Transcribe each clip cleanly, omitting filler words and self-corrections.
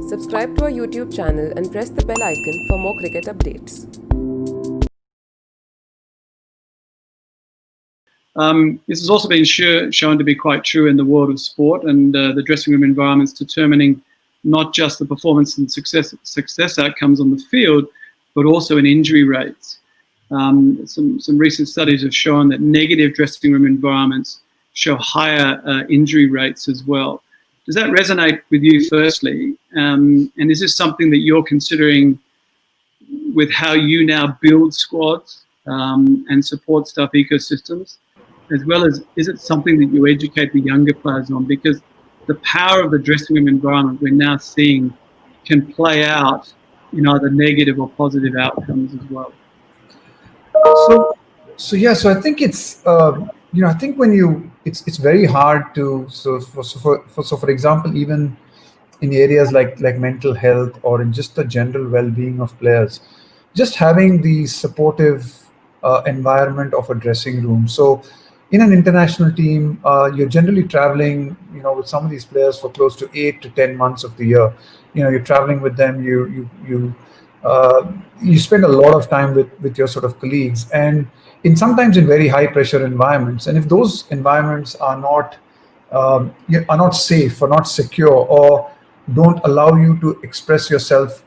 Subscribe to our YouTube channel and press the bell icon for more cricket updates. This has also been shown to be quite true in the world of sport, and the dressing room environments determining not just the performance and success outcomes on the field, but also in injury rates. Some recent studies have shown that negative dressing room environments show higher injury rates as well. Does that resonate with you firstly? And is this something that you're considering with how you now build squads and support staff ecosystems? As well as, is it something that you educate the younger players on? Because the power of the dressing room environment we're now seeing can play out in either negative or positive outcomes as well. So I think it's I think when it's very hard to for example, even in areas like mental health or in just the general well-being of players, just having the supportive environment of a dressing room. So in an international team, you're generally traveling, with some of these players for close to 8 to 10 months of the year. You're traveling with them. You spend a lot of time with your sort of colleagues, and sometimes in very high pressure environments. And if those environments are not safe or not secure, or don't allow you to express yourself,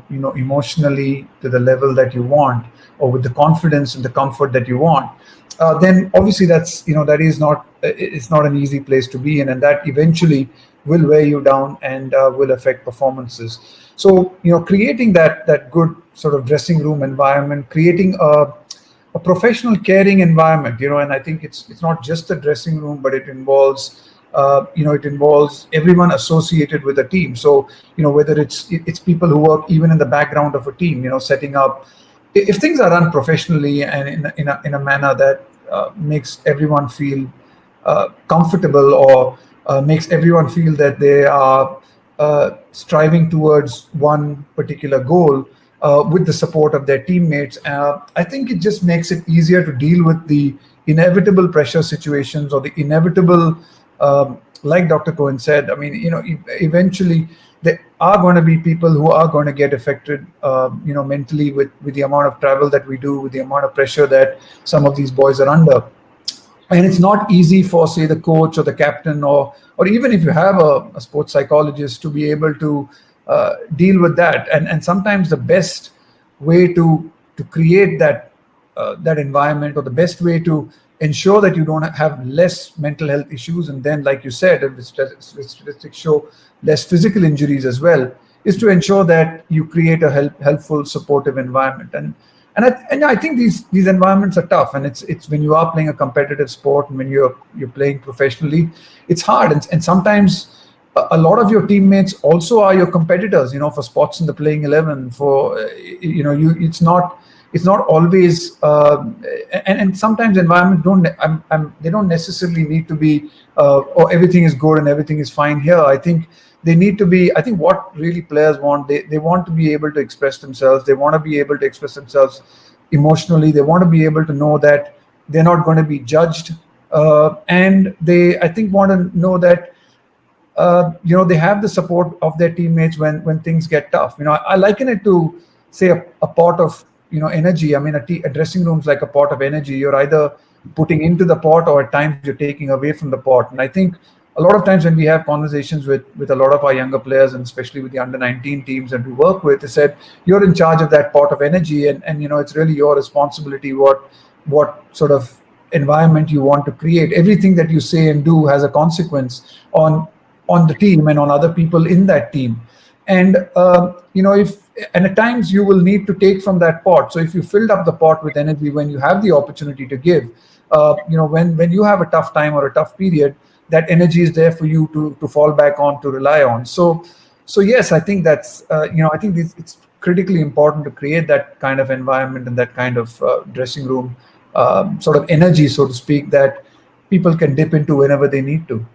emotionally to the level that you want, or with the confidence and the comfort that you want, then obviously it's not an easy place to be in, and that eventually will wear you down and will affect performances. So creating that good sort of dressing room environment, creating a professional, caring environment, and I think it's not just the dressing room, but it involves everyone associated with a team. So whether it's people who work even in the background of a team, setting up, if things are done professionally and in a manner that makes everyone feel comfortable, or makes everyone feel that they are striving towards one particular goal, with the support of their teammates, I think it just makes it easier to deal with the inevitable pressure situations, or the inevitable, like Dr. Cohen said, I mean, eventually there are going to be people who are going to get affected, mentally with the amount of travel that we do, with the amount of pressure that some of these boys are under. And it's not easy for, say, the coach or the captain, or even if you have a sports psychologist, to be able to deal with that. And sometimes the best way to create that environment, or the best way to ensure that you don't have less mental health issues, and then, like you said, statistics show less physical injuries as well, is to ensure that you create a helpful, supportive environment. And I think these environments are tough, and it's when you are playing a competitive sport, and when you're playing professionally, it's hard, and sometimes a lot of your teammates also are your competitors, for spots in the playing 11. For it's not always, and sometimes environments they don't necessarily need to be, oh, everything is good and everything is fine here. I think they need to be, I think what really players want, they want to be able to express themselves. They want to be able to express themselves emotionally. They want to be able to know that they're not going to be judged. And they, I think, want to know that, they have the support of their teammates when things get tough. I liken it to, say, a pot of, energy. I mean, a dressing room is like a pot of energy. You're either putting into the pot, or at times you're taking away from the pot. And I think a lot of times when we have conversations with a lot of our younger players, and especially with the under 19 teams that we work with, they said, you're in charge of that pot of energy, and it's really your responsibility what sort of environment you want to create. Everything that you say and do has a consequence on the team and on other people in that team. And and at times you will need to take from that pot. So if you filled up the pot with energy when you have the opportunity to give, when you have a tough time or a tough period, that energy is there for you to fall back on, to rely on. So yes, I think that's I think it's critically important to create that kind of environment and that kind of dressing room sort of energy, so to speak, that people can dip into whenever they need to.